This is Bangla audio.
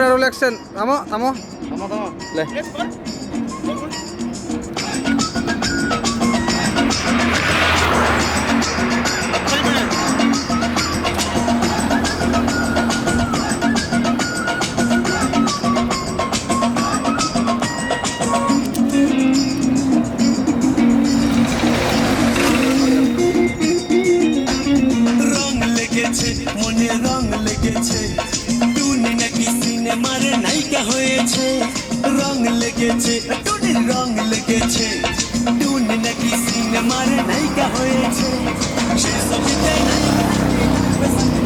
রোল অ্যাকশন থামো থামো থামো থামো লে মনে রং লেগেছে টুনি নাকি সিনেমার নায়িকা হয়েছে রং লেগেছে টুনি রং লেগেছে টুনি নাকি সিনেমার নায়িকা হয়েছে সে ছবিতে নায়িকা